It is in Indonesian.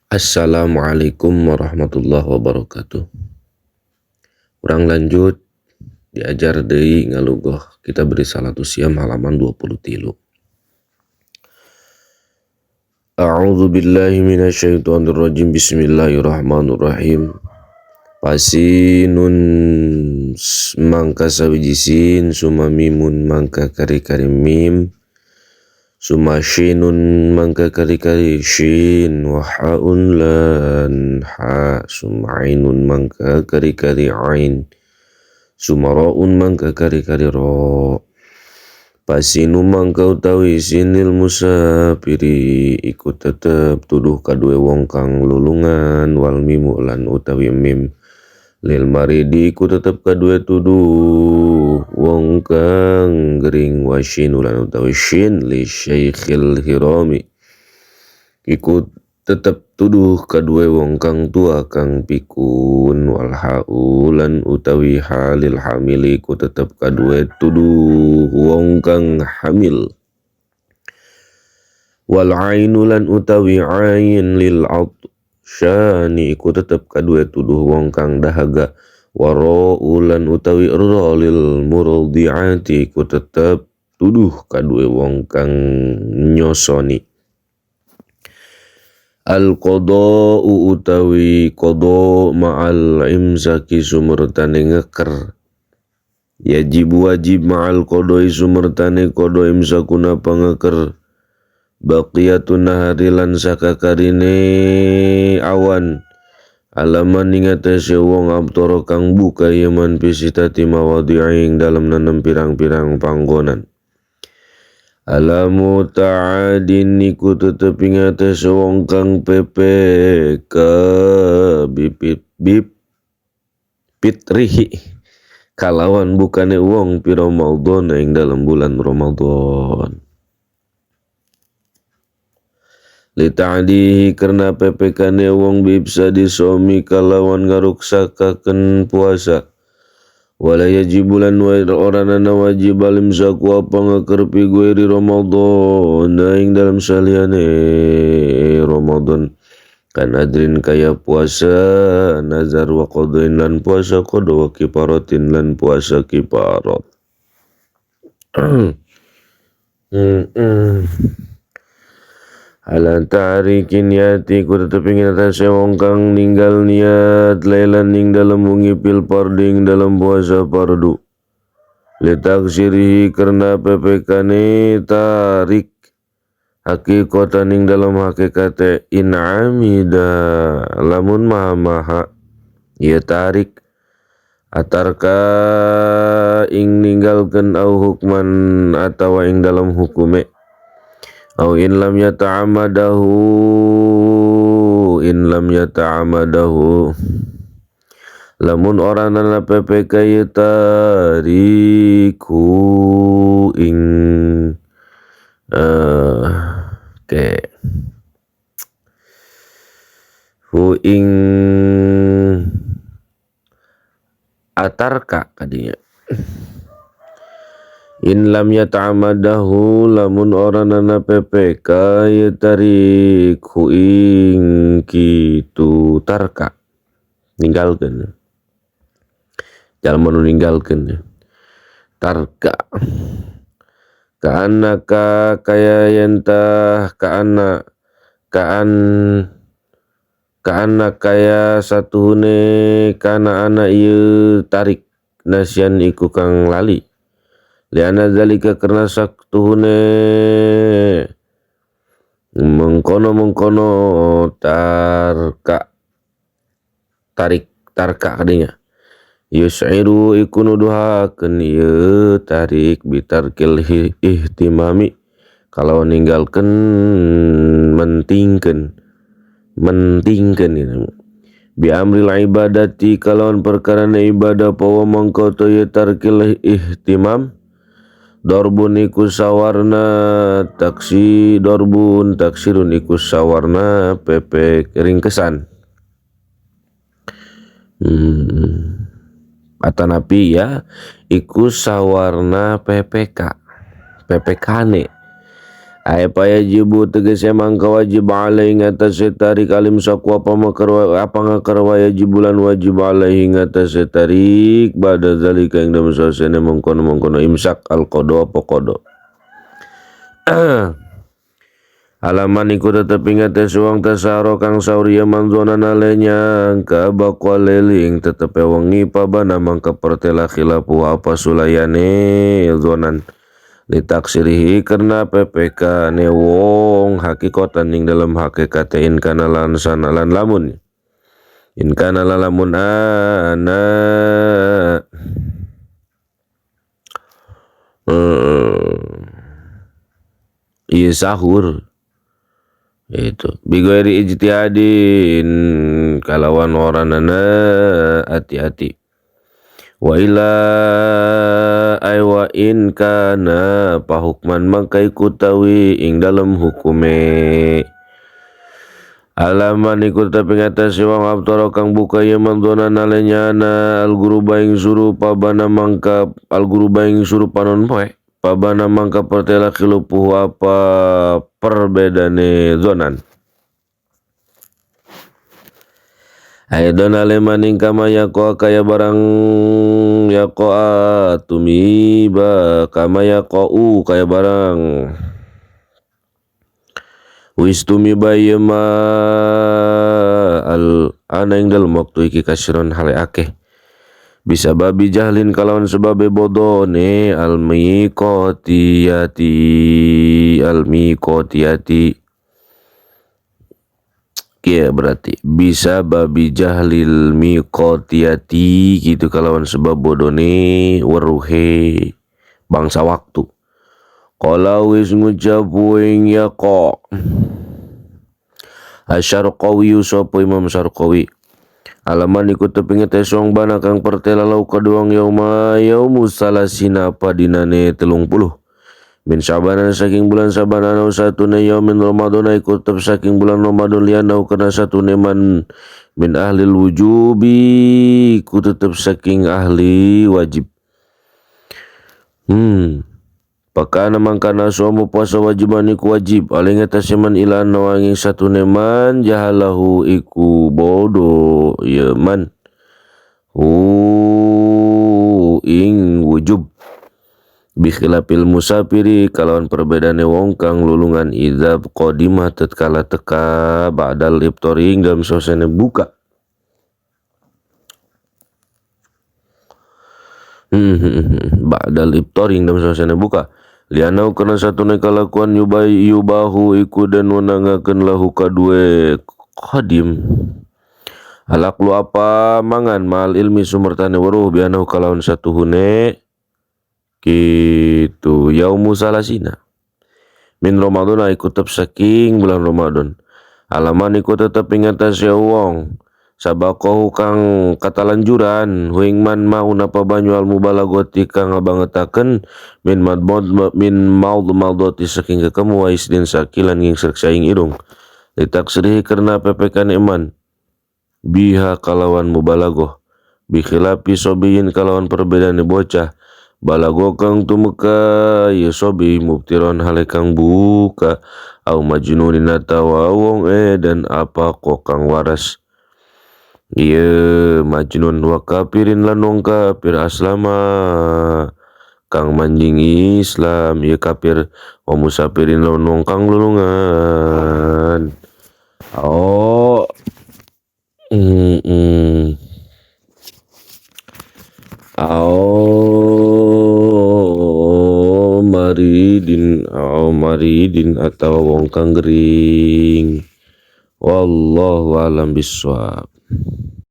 Assalamualaikum warahmatullahi wabarakatuh. Urang lanjut diajar deui ngalugoh kita beri salatu siam halaman 23. A'udzu billahi minasyaitonir rajim. Bismillahirrahmanirrahim. Pasinun mangka sawiji sin, suma mimun mangka kari-kari mim, suma shinun mangka kari-kari shin, wa haun lan ha, suma ainun mangka kari-kari ain, suma ra'un mangka kari-kari ro. Pasinu mangka utawi sinil musafiri iku tetep tuduh kadue wong kang lulungan, wal mimu lan utawi mim lil maridi iku tetep kadue tuduh wong kang gering, wasyinu lan utawi shin li syaikhil hirami iku tetep tuduh kadue wong kang tua kang pikun, wal ha'u lan utawi halil hamili iku tetep kadue tuduh wong kang hamil, wal ainu lan utawi ain lil syani iku tetep kadue tuduh wong kang dahaga, wara'u lan utawi ra lil murdiati iku tetep tuduh kadue wong kang nyosoni. Al qada'u utawi qada' ma'al imsaki sumurtane ngeker, yajib wajib ma'al qada'i sumurtane qada' imsakuna pangeker, baqiyatun nahari lan sakakarine awan, alaman ingatase wong abtoro kang buka yaman pisitati mawadi'ing dalam nanam pirang-pirang panggonan. Alamu ta'adin iku tetep ingatase wong kang pepe ke pitrihi kalawan bukane wong pi Ramadan ing dalam bulan Ramadan. Li ta'dihi karena pepekane wong bibsa disomi kalawan ngaruksakaken puasa. Wala yajibulan oranana wajib alimsaku apa ngakerpi gueri Ramadan ing dalam saliane Ramadan kan adrin kaya puasa nazar wa qadain lan puasa qada wa kiparatin lan puasa kiparat. Ala tarikin yati ku tetep ingin atase wong kang ninggal niat lailan ning dalam wengi pil parding dalam puasa pardu. Litaksirihi karena pepekane tarik hakikatan ning dalam hakikate in'amida lamun maha-maha ya tarik atarka ing ninggalkan au hukman atawa ing dalam hukume. Au in lam yata'amadahu lamun oranana PPK yatariku ing hu ing atarka kadinya. In lam yata'amadahu lamun oranana PPK yatariku ing kitu tarka ninggalkeun jalma nu ninggalkeun tarka ka'annaka kaya yentah ka'anna kaya satuhune kana ana ieu tarik nasyan iku kang lali. Liana zalika karena saktuhune mengkono tarik tarka kadinya yus'iru iku nuduhakeun ieu tarik bitarkil ihtimami kalau ninggalkeun mentingkeun ini bi amril ibadati kalawan perkarana ibadah pawa mangko to ye tarkil ihtimam. Dorbun iku sawarna taksirun iku sawarna pepe ringkesan. Atanapi ya iku sawarna PPK PPKane Ay payajibu tegese mangka wajib alaihi ngatasé tarik alim saku apa ngakarwa yajibulan wajib alaihi ngatasé tarik bada zalika ing dalam sasene mengkono imsak al qada apa qada. Halaman iku tetep ingat wong tasaro kang sauria manzona nalenya ka bakwa leling tetep wengi pabana mangka pertela khilafu apa sulayane zonan litaksirihi karena PPK ne wong hakikatan ning dalam hakikat in kana lan sanalan lamun in kana lamun ana iya sahur itu bigoiri ijtihadin kalawan oranana hati-hati wa ila ay wa in kana pahukman mangkai kutawi ing dalam hukume alaman ikut tapi ngatas wang abtara kang buka ya mandona nalenyana al guru baing suruh pabana mangka al guru baing suruh panon poe pabana mangka pertela khilupuh apa perbedane zonan aidon alemaning kama yaqo kaya barang yaqo tumiba kama yaqo kaya barang wis tumiba yema al ana ing dalem waktu iki kasron hale akeh bisa babi jahlin kalawan sebabe bodone al miqatiyati ya berarti bisa babi jahlil miqatiyati gitu kalawan sebab bodone weruhe bangsa waktu qala wis ngucap wing yaqa Asyarqawi sapa Imam Syarqawi alaman ikut tepinget esong bana kang pertela lau kaduang yaumus salasina padinane 30 min Syabanan saking bulan Syaban anau satune yaumin Ramadan ikut tep saking bulan Ramadan lianau kana satune man min ahlil wujubi ku tetep saking ahli wajib pakana mangkana suamu puasa wajiban iku wajib aling atas man ilan nawanging satune man jahalahu iku bodo ya man ing wujub bikhilafil musafiri kalawan perbedane wong kang lulungan idza qadimah tatkala teka ba'dal iftori ing dalam suasana buka ba'dal iftori ing dalam suasana buka lianau kana satune kalakuan yubahu iku dan wenangakeun lahu kadue qadim halak lu apa mangan mal ilmi sumertane weruh bianahu kalawan satuhune gitu yaumu salasina min Ramadan ikut tetap saking bulan Ramadan alaman ikut tetap ingatan wong sabakohu kang katalanjuran huing man mau napa banyu al mubalagoti kang ngabangetaken min maudoti saking kekamu wa isdin sakilan nging saing irung litaksrihi karena pepekan iman biha kalawan mubalagoh bikhilapi sobiyin kalawan perbedaan bocah balago kang tumeka ya sobi mubtiron halekang buka au majnunin atawa wong dan apa kok kang waras iya majnun wa kafirin lan wong kafir aslama kang manjing Islam iya kafir wa musafirin lan wong kang lulungan maridin atau wong kang gering wallahu alam bisawab.